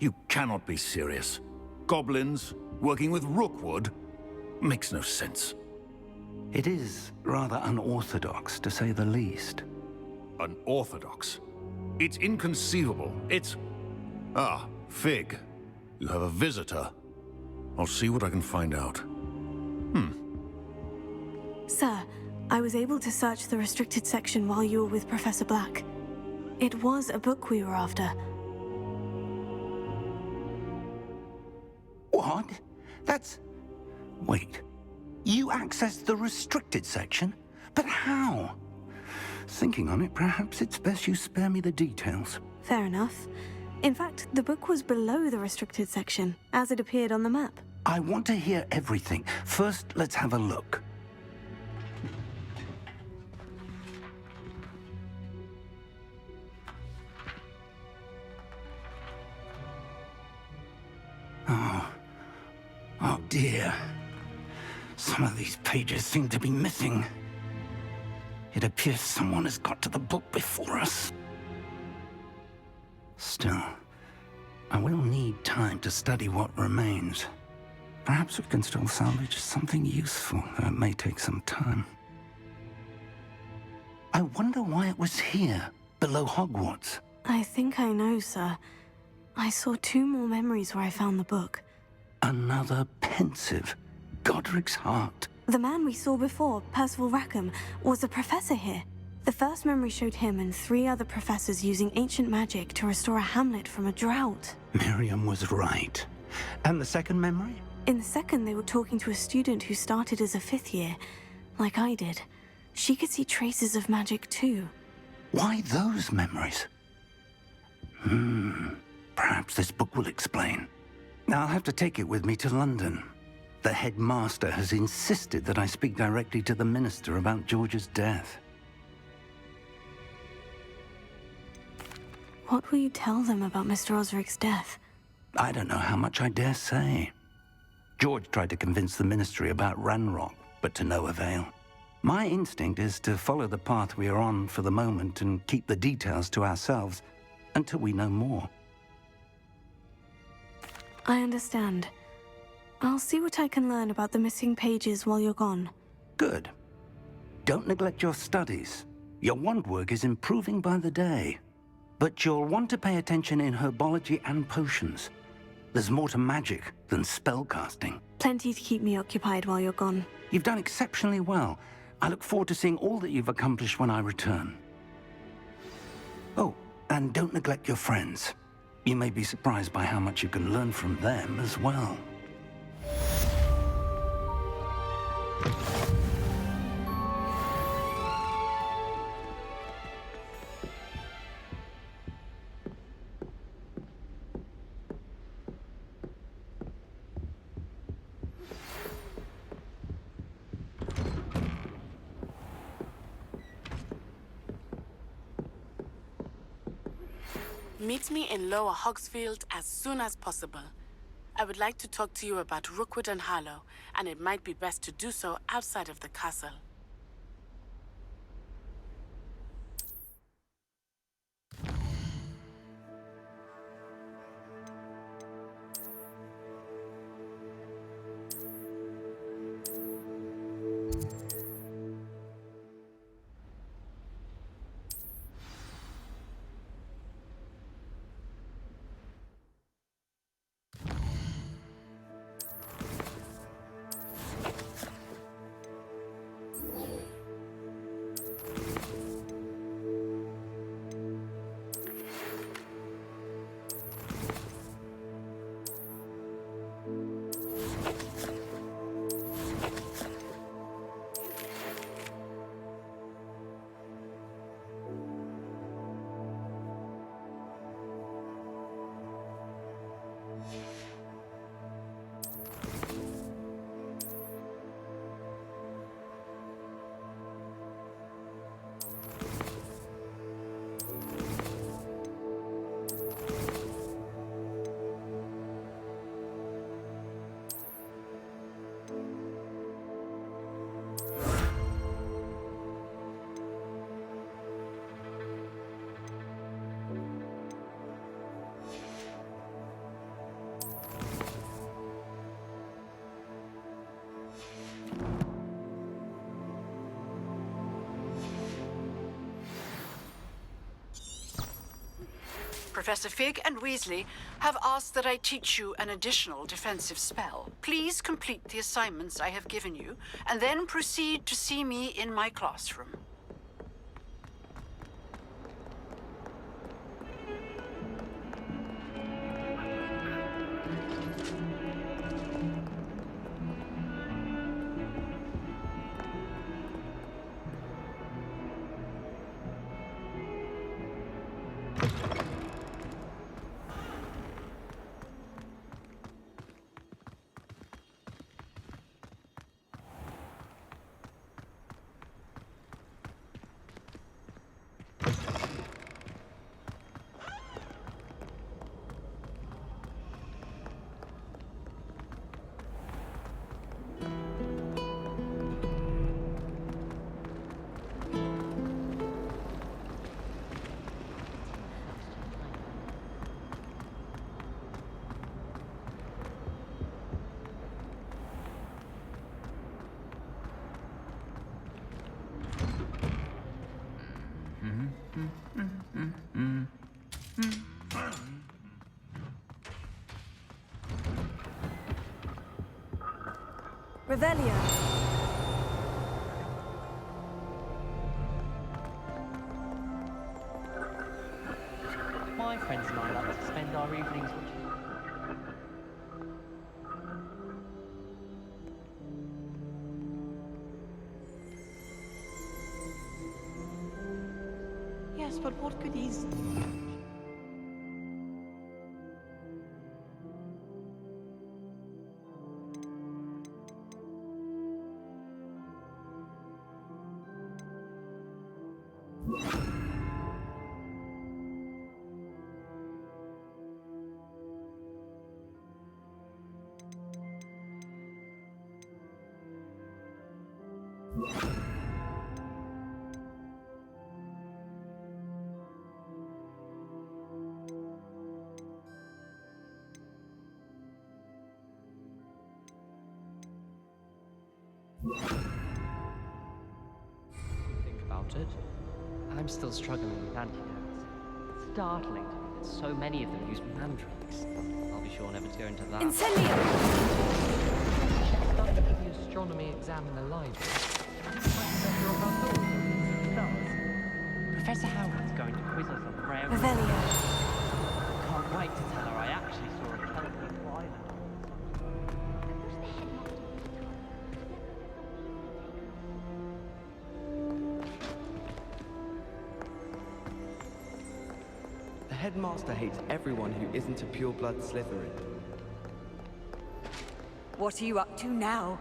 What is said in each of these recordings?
You cannot be serious. Goblins working with Rookwood? Makes no sense. It is rather unorthodox, to say the least. Unorthodox? It's inconceivable. It's... Ah, Fig. You have a visitor. I'll see what I can find out. Sir, I was able to search the restricted section while you were with Professor Black. It was a book we were after. What? That's... Wait. You accessed the restricted section? But how? Thinking on it, perhaps it's best you spare me the details. Fair enough. In fact, the book was below the restricted section, as it appeared on the map. I want to hear everything. First, let's have a look. Oh dear. Some of these pages seem to be missing. It appears someone has got to the book before us. Still, I will need time to study what remains. Perhaps we can still salvage something useful, though it may take some time. I wonder why it was here, below Hogwarts. I think I know, sir. I saw 2 more memories where I found the book. Another pensive. Godric's heart. The man we saw before, Percival Rackham, was a professor here. The first memory showed him and 3 other professors using ancient magic to restore a hamlet from a drought. Miriam was right. And the second memory? In the second, they were talking to a student who started as a 5th year, like I did. She could see traces of magic too. Why those memories? Perhaps this book will explain. I'll have to take it with me to London. The headmaster has insisted that I speak directly to the minister about George's death. What will you tell them about Mr. Osric's death? I don't know how much I dare say. George tried to convince the ministry about Ranrock, but to no avail. My instinct is to follow the path we are on for the moment and keep the details to ourselves until we know more. I understand. I'll see what I can learn about the missing pages while you're gone. Good. Don't neglect your studies. Your wand work is improving by the day. But you'll want to pay attention in herbology and potions. There's more to magic than spellcasting. Plenty to keep me occupied while you're gone. You've done exceptionally well. I look forward to seeing all that you've accomplished when I return. Oh, and don't neglect your friends. You may be surprised by how much you can learn from them as well. Meet me in Lower Hogsfield as soon as possible. I would like to talk to you about Rookwood and Harlow, and it might be best to do so outside of the castle. Professor Fig and Weasley have asked that I teach you an additional defensive spell. Please complete the assignments I have given you, and then proceed to see me in my classroom. Revelio. My friends and I like to spend our evenings watching. Yes, but what good is... Think about it. I'm still struggling with antidotes. It's startling to me that so many of them use mandrakes. I'll be sure never to go into that. Incendio! Started to give the astronomy exam in the library. Professor Howard's going to quiz us on prayer. Revelio. Can't wait to tell her I actually saw a Kelpie fly. The headmaster hates everyone who isn't a pure-blood Slytherin. What are you up to now?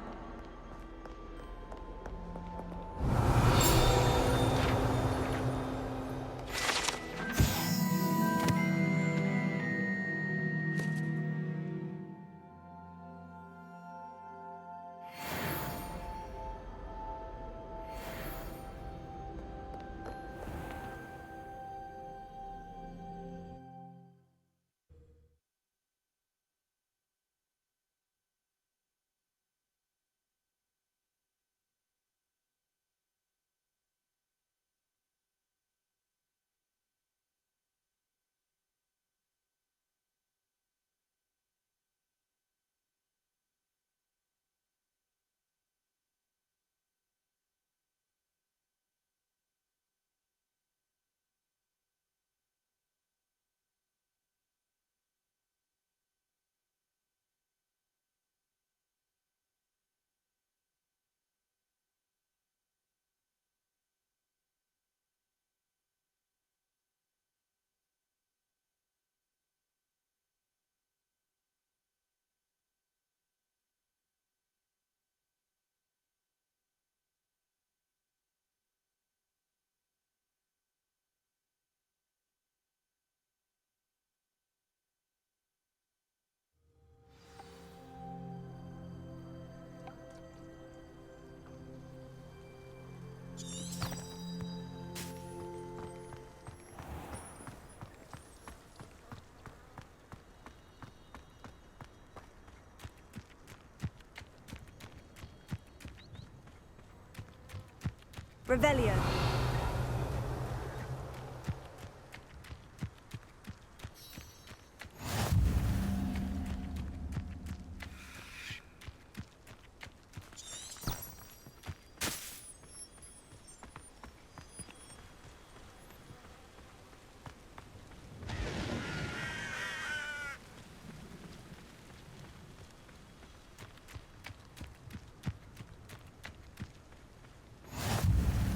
Revelio.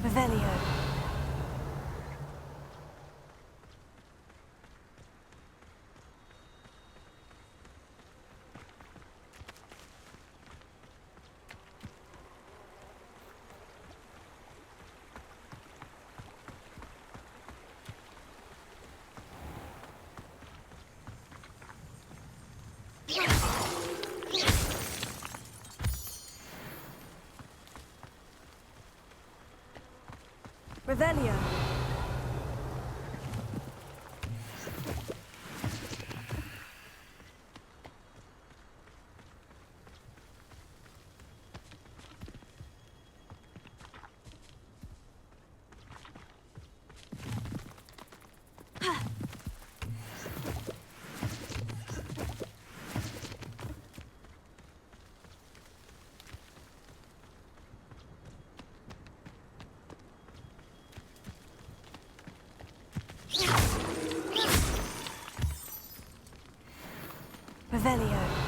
Revelio. Revelio. Revelio.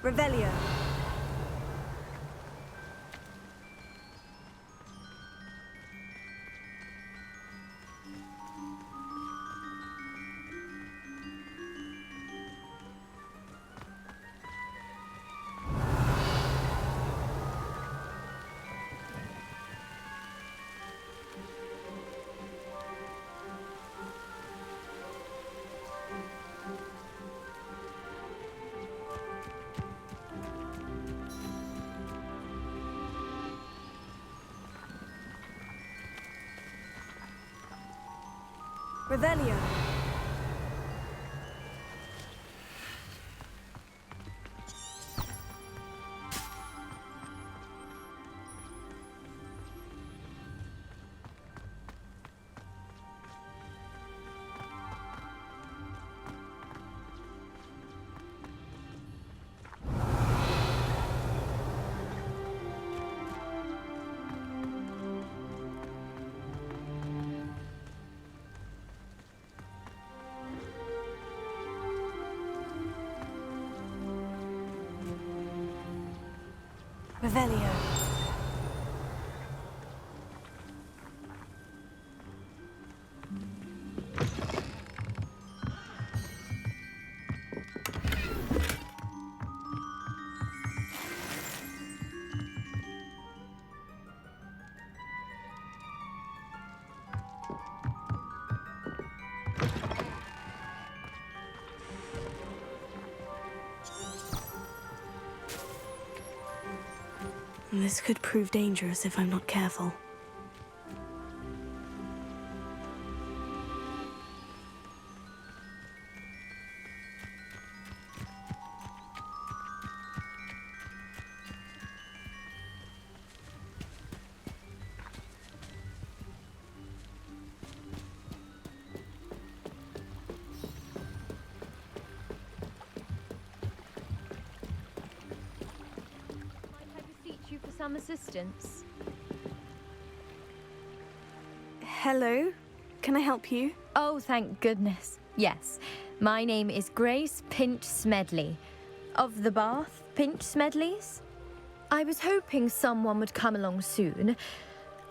Revelio. Revelio. Revelio. This could prove dangerous if I'm not careful. Some assistance. Hello? Can I help you? Oh, thank goodness. Yes. My name is Grace Pinch Smedley. Of the Bath Pinch Smedleys? I was hoping someone would come along soon.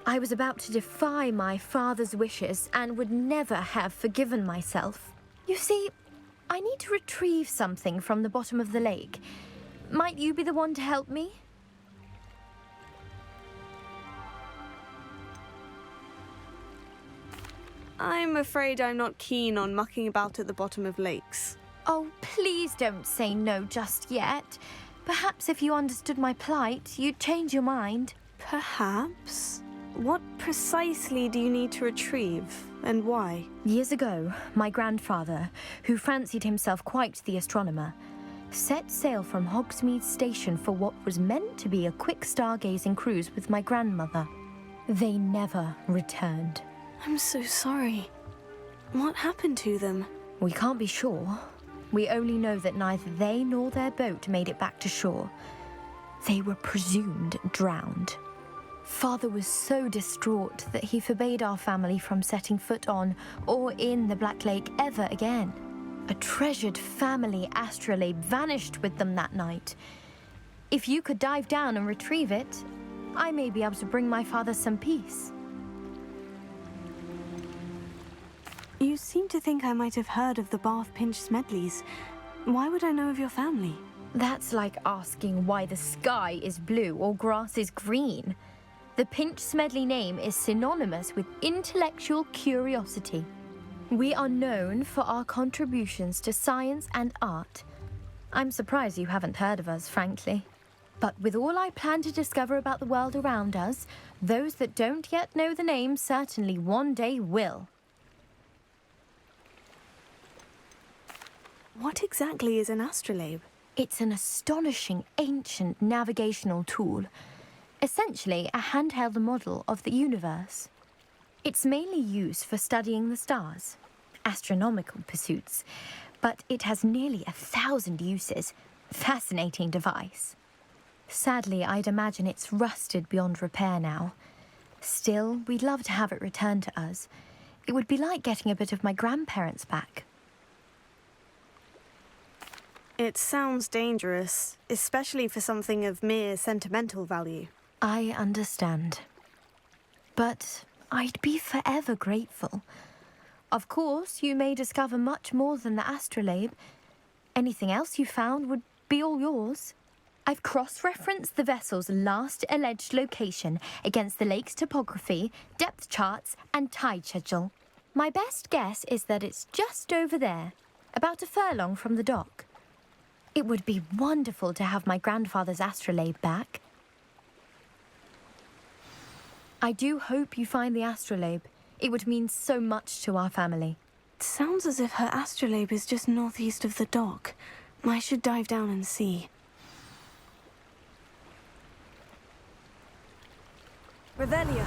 I was about to defy my father's wishes and would never have forgiven myself. You see, I need to retrieve something from the bottom of the lake. Might you be the one to help me? I'm afraid I'm not keen on mucking about at the bottom of lakes. Oh, please don't say no just yet. Perhaps if you understood my plight, you'd change your mind. Perhaps? What precisely do you need to retrieve, and why? Years ago, my grandfather, who fancied himself quite the astronomer, set sail from Hogsmeade Station for what was meant to be a quick stargazing cruise with my grandmother. They never returned. I'm so sorry. What happened to them? We can't be sure. We only know that neither they nor their boat made it back to shore. They were presumed drowned. Father was so distraught that he forbade our family from setting foot on or in the Black Lake ever again. A treasured family astrolabe vanished with them that night. If you could dive down and retrieve it, I may be able to bring my father some peace. You seem to think I might have heard of the Bath Pinch Smedleys. Why would I know of your family? That's like asking why the sky is blue or grass is green. The Pinch Smedley name is synonymous with intellectual curiosity. We are known for our contributions to science and art. I'm surprised you haven't heard of us, frankly. But with all I plan to discover about the world around us, those that don't yet know the name certainly one day will. What exactly is an astrolabe? It's an astonishing ancient navigational tool. Essentially, a handheld model of the universe. It's mainly used for studying the stars, astronomical pursuits, but it has nearly 1,000 uses. Fascinating device. Sadly, I'd imagine it's rusted beyond repair now. Still, we'd love to have it returned to us. It would be like getting a bit of my grandparents back. It sounds dangerous, especially for something of mere sentimental value. I understand. But I'd be forever grateful. Of course, you may discover much more than the astrolabe. Anything else you found would be all yours. I've cross-referenced the vessel's last alleged location against the lake's topography, depth charts, and tide schedule. My best guess is that it's just over there, about a furlong from the dock. It would be wonderful to have my grandfather's astrolabe back. I do hope you find the astrolabe. It would mean so much to our family. It sounds as if her astrolabe is just northeast of the dock. I should dive down and see. Revelio.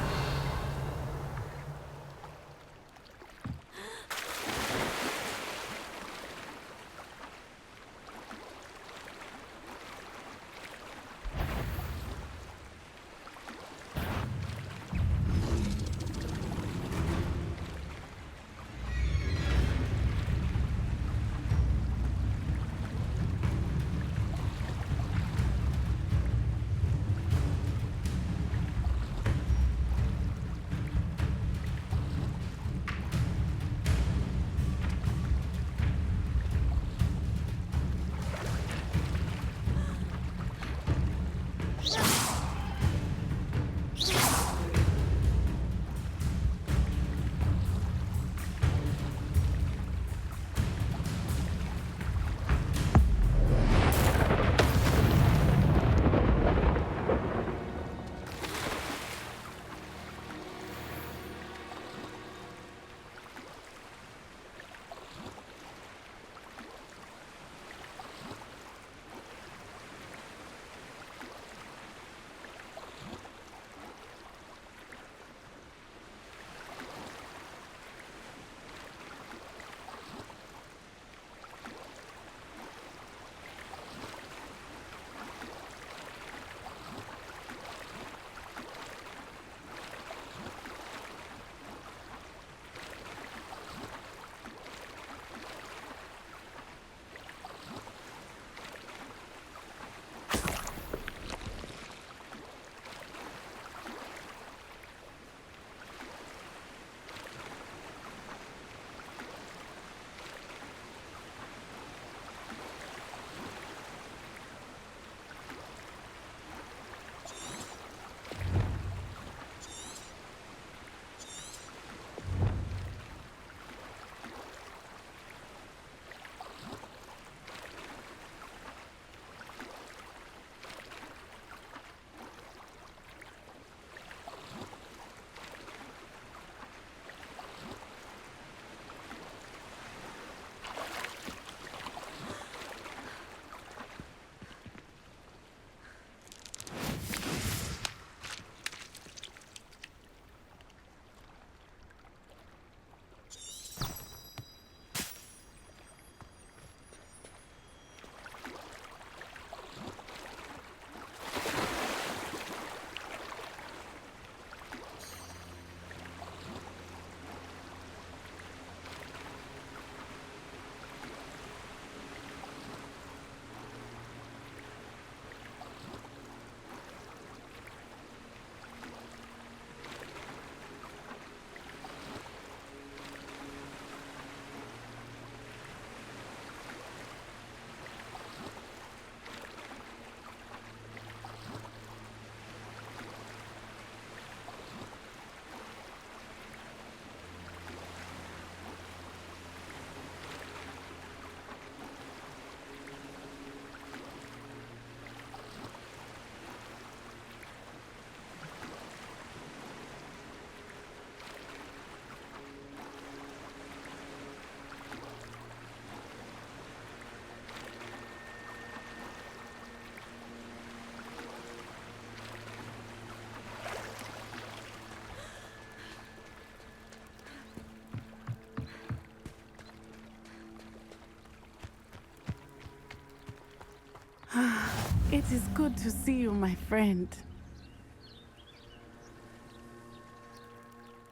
It is good to see you, my friend.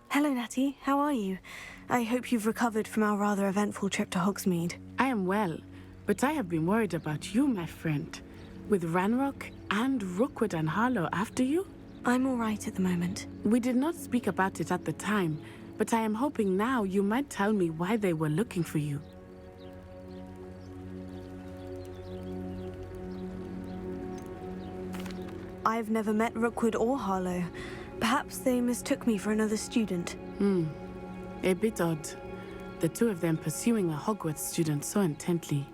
Hello, Natty. How are you? I hope you've recovered from our rather eventful trip to Hogsmeade. I am well, but I have been worried about you, my friend. With Ranrock and Rookwood and Harlow after you? I'm all right at the moment. We did not speak about it at the time, but I am hoping now you might tell me why they were looking for you. I've never met Rookwood or Harlow. Perhaps they mistook me for another student. A bit odd. The two of them pursuing a Hogwarts student so intently.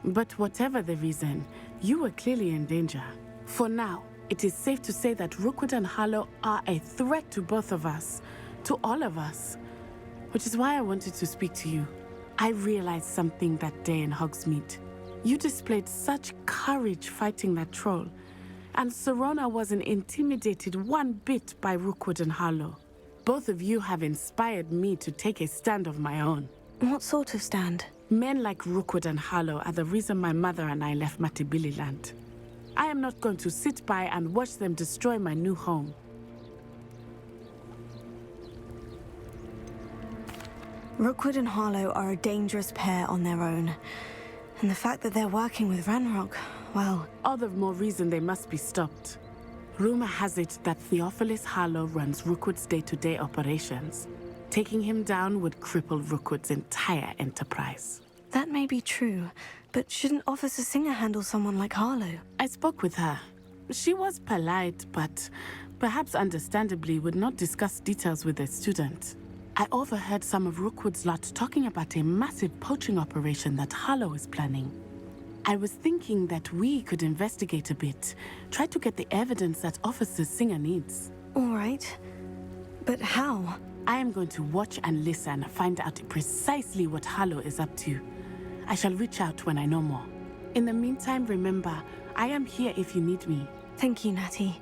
But whatever the reason, you were clearly in danger. For now, it is safe to say that Rookwood and Harlow are a threat to both of us, to all of us. Which is why I wanted to speak to you. I realized something that day in Hogsmeade. You displayed such courage fighting that troll, and Serona wasn't intimidated one bit by Rookwood and Harlow. Both of you have inspired me to take a stand of my own. What sort of stand? Men like Rookwood and Harlow are the reason my mother and I left Matabeleland. I am not going to sit by and watch them destroy my new home. Rookwood and Harlow are a dangerous pair on their own. And the fact that they're working with Ranrock, well... All the more reason they must be stopped. Rumor has it that Theophilus Harlow runs Rookwood's day-to-day operations. Taking him down would cripple Rookwood's entire enterprise. That may be true, but shouldn't Officer Singer handle someone like Harlow? I spoke with her. She was polite, but perhaps understandably would not discuss details with a student. I overheard some of Rookwood's lot talking about a massive poaching operation that Harlow is planning. I was thinking that we could investigate a bit, try to get the evidence that Officer Singer needs. All right. But how? I am going to watch and listen, find out precisely what Harlow is up to. I shall reach out when I know more. In the meantime, remember, I am here if you need me. Thank you, Natty.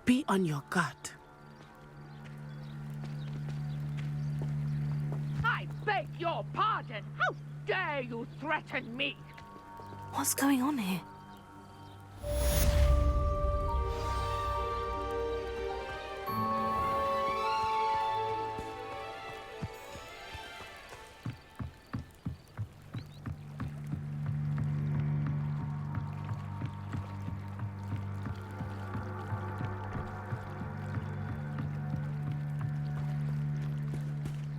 Be on your guard. I beg your pardon! How dare you threaten me? What's going on here?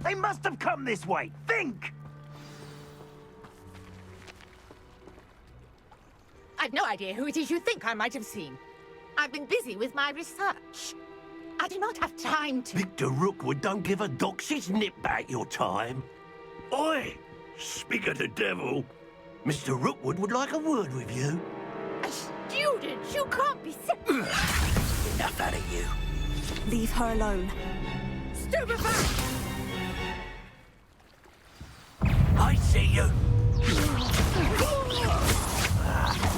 They must have come this way. Think! I've no idea who it is you think I might have seen. I've been busy with my research. I do not have time to... Victor Rookwood don't give a doxy's nip back your time. Oi! Speak of the devil. Mr. Rookwood would like a word with you. A student? You can't be... Enough out of you. Leave her alone. Stupefy! I see you.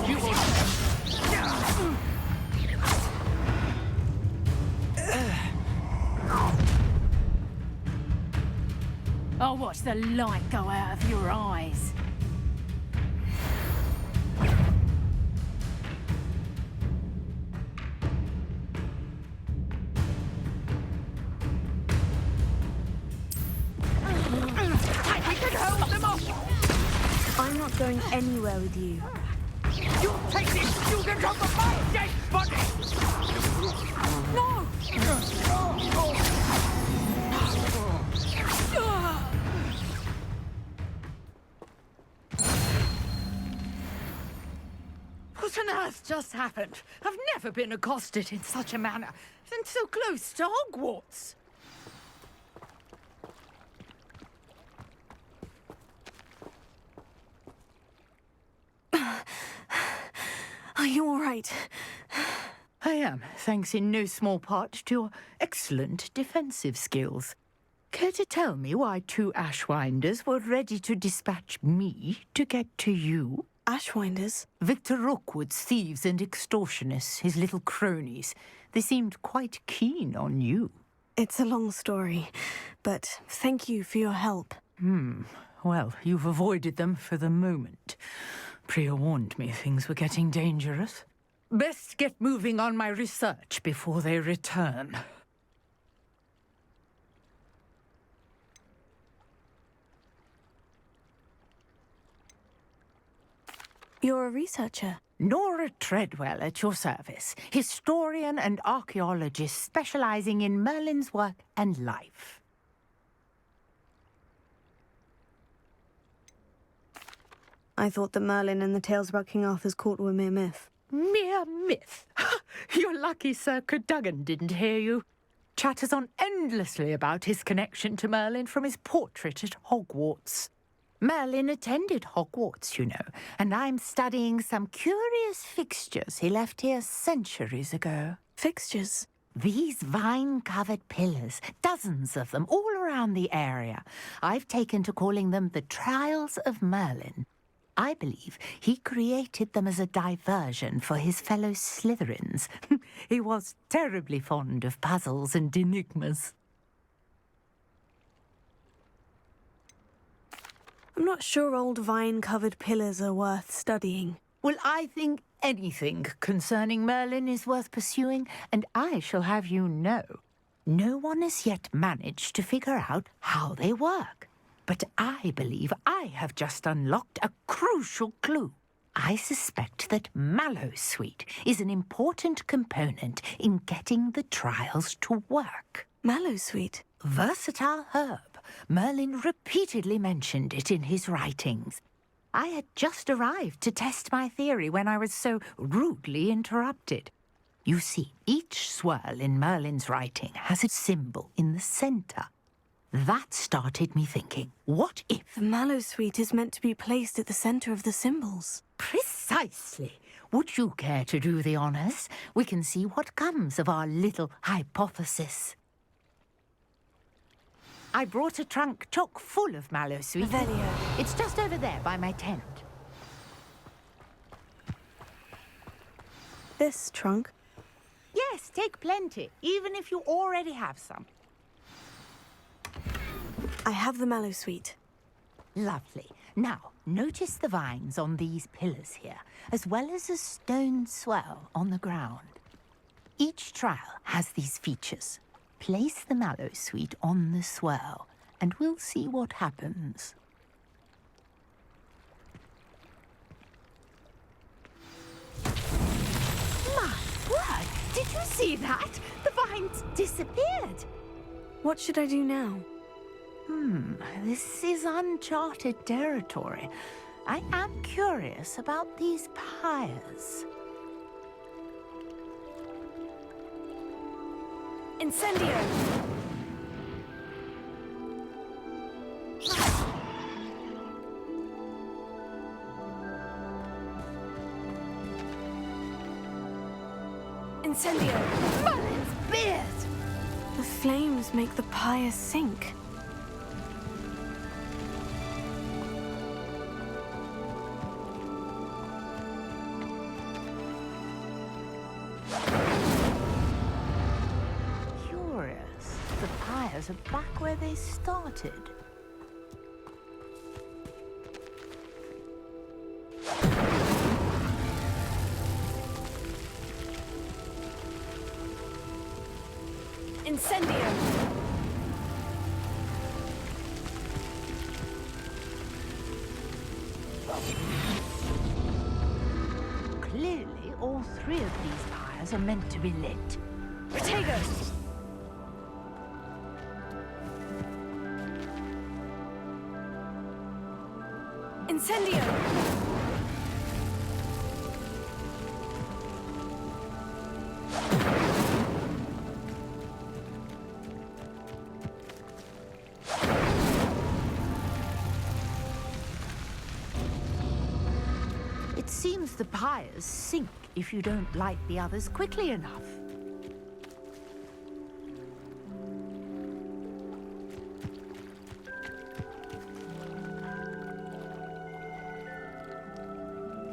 You will... I'll watch the light go out of your eyes. I'm not going anywhere with you. You take this student off of my dead body! No! What on earth just happened? I've never been accosted in such a manner, and so close to Hogwarts. Are you all right? I am, thanks in no small part to your excellent defensive skills. Care to tell me why two Ashwinders were ready to dispatch me to get to you? Ashwinders? Victor Rookwood's thieves and extortionists, his little cronies. They seemed quite keen on you. It's a long story, but thank you for your help. Well, you've avoided them for the moment. Priya warned me things were getting dangerous. Best get moving on my research before they return. You're a researcher? Nora Treadwell at your service, historian and archaeologist specializing in Merlin's work and life. I thought that Merlin and the tales about King Arthur's court were mere myth. Mere myth? You're lucky Sir Cadogan didn't hear you. Chatters on endlessly about his connection to Merlin from his portrait at Hogwarts. Merlin attended Hogwarts, you know, and I'm studying some curious fixtures he left here centuries ago. Fixtures? These vine-covered pillars, dozens of them, all around the area. I've taken to calling them the Trials of Merlin. I believe he created them as a diversion for his fellow Slytherins. He was terribly fond of puzzles and enigmas. I'm not sure old vine-covered pillars are worth studying. Well, I think anything concerning Merlin is worth pursuing, and I shall have you know, no one has yet managed to figure out how they work. But I believe I have just unlocked a crucial clue. I suspect that Mallowsweet is an important component in getting the trials to work. Mallowsweet? Versatile herb. Merlin repeatedly mentioned it in his writings. I had just arrived to test my theory when I was so rudely interrupted. You see, each swirl in Merlin's writing has a symbol in the centre. That started me thinking, what if... The Mallowsweet is meant to be placed at the centre of the symbols. Precisely. Would you care to do the honours? We can see what comes of our little hypothesis. I brought a trunk chock full of Mallowsweet. Revelio. It's just over there by my tent. This trunk? Yes, take plenty, even if you already have some. I have the Mallowsweet. Lovely. Now, notice the vines on these pillars here, as well as a stone swell on the ground. Each trial has these features. Place the Mallowsweet on the swirl, and we'll see what happens. My word! Did you see that? The vines disappeared! What should I do now? This is uncharted territory. I am curious about these pyres. Incendio! Incendio! Merlin's beard! The flames make the pyre sink. The pyres are back where they started. Incendio! Clearly, all three of these pyres are meant to be lit. Protego! Incendio! It seems the pyres sink if you don't light the others quickly enough.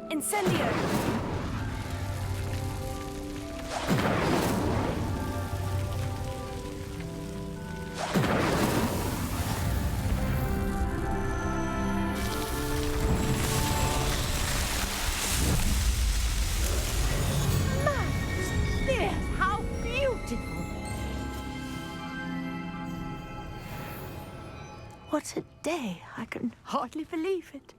Incendio! what a day. I can hardly believe it.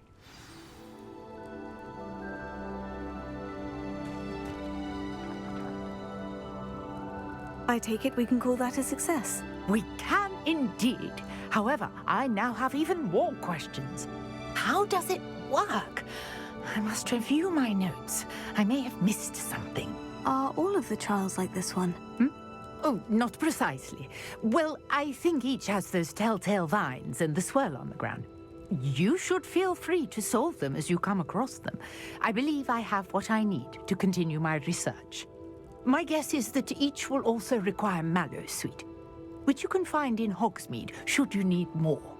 I take it we can call that a success. We can indeed. However, I now have even more questions. How does it work? I must review my notes. I may have missed something. Are all of the trials like this one? Oh, not precisely. Well, I think each has those telltale vines and the swirl on the ground. You should feel free to solve them as you come across them. I believe I have what I need to continue my research. My guess is that each will also require mallowsweet, which you can find in Hogsmeade should you need more.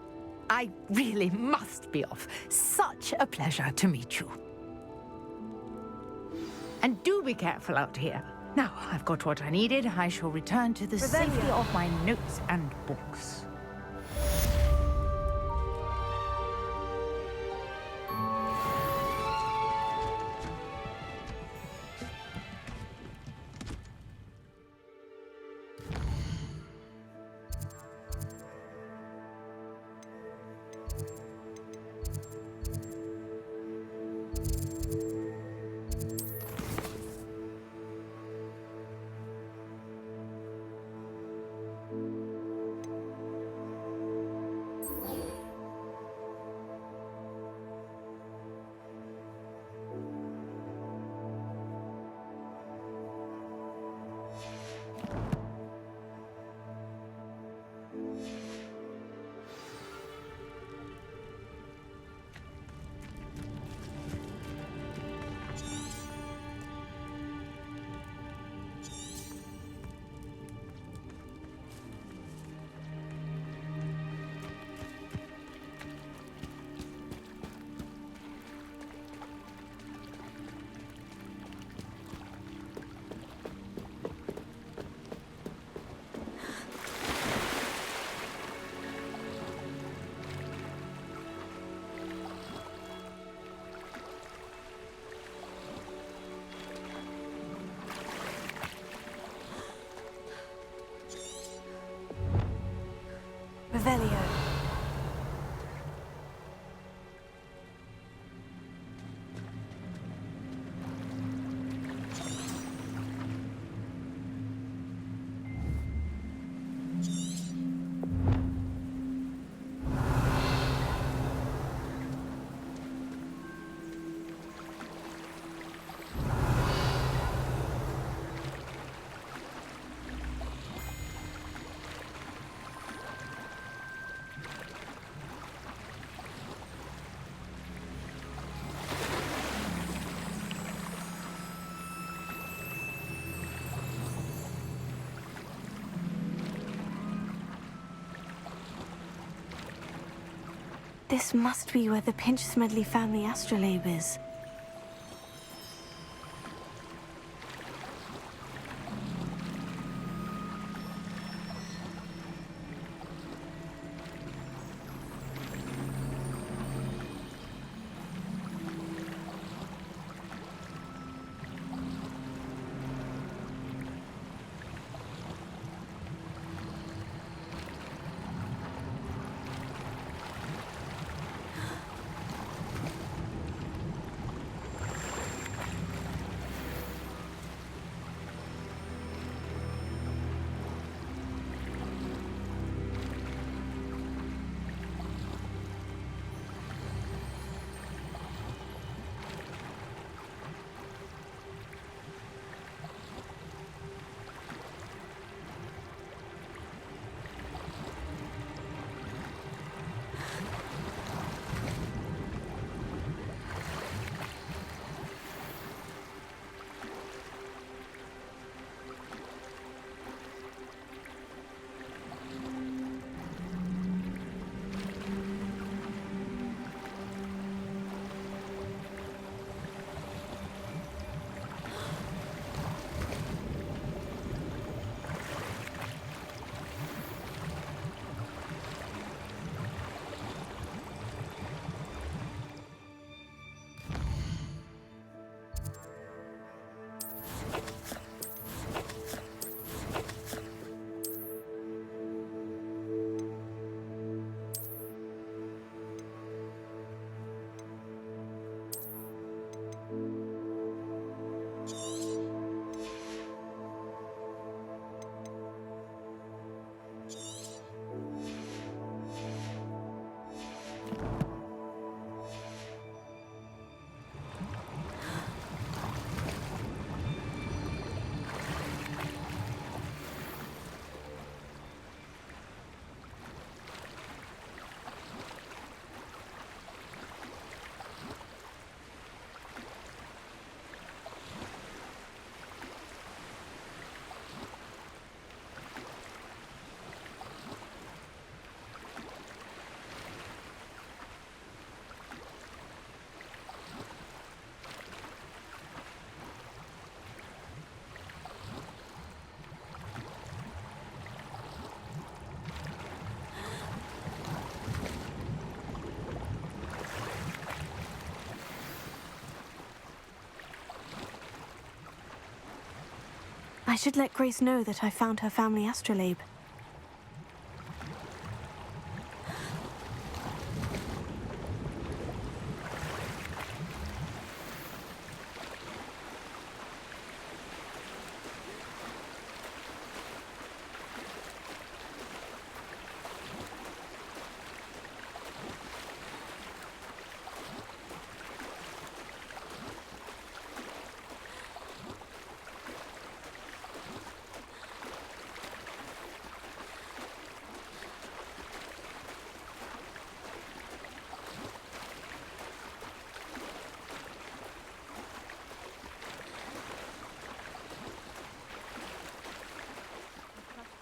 I really must be off. Such a pleasure to meet you. And do be careful out here. Now, I've got what I needed. I shall return to the safety of my notes and books. Revelio. This must be where the Pinch-Smedley family astrolabe is. I should let Grace know that I found her family astrolabe.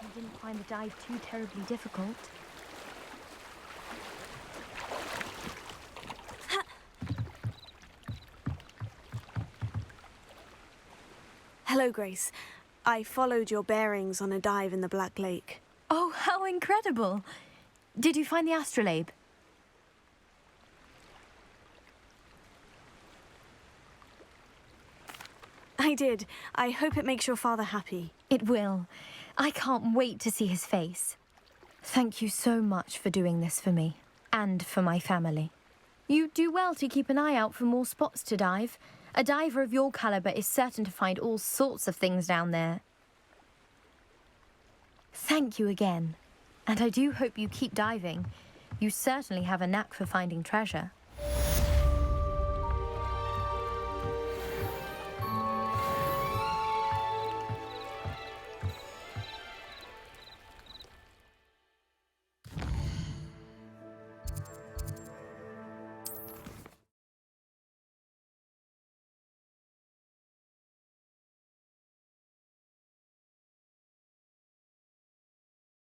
You didn't find the dive too terribly difficult. Hello, Grace. I followed your bearings on a dive in the Black Lake. Oh, how incredible! Did you find the astrolabe? I did. I hope it makes your father happy. It will. I can't wait to see his face. Thank you so much for doing this for me, and for my family. You do well to keep an eye out for more spots to dive. A diver of your caliber is certain to find all sorts of things down there. Thank you again. And I do hope you keep diving. You certainly have a knack for finding treasure.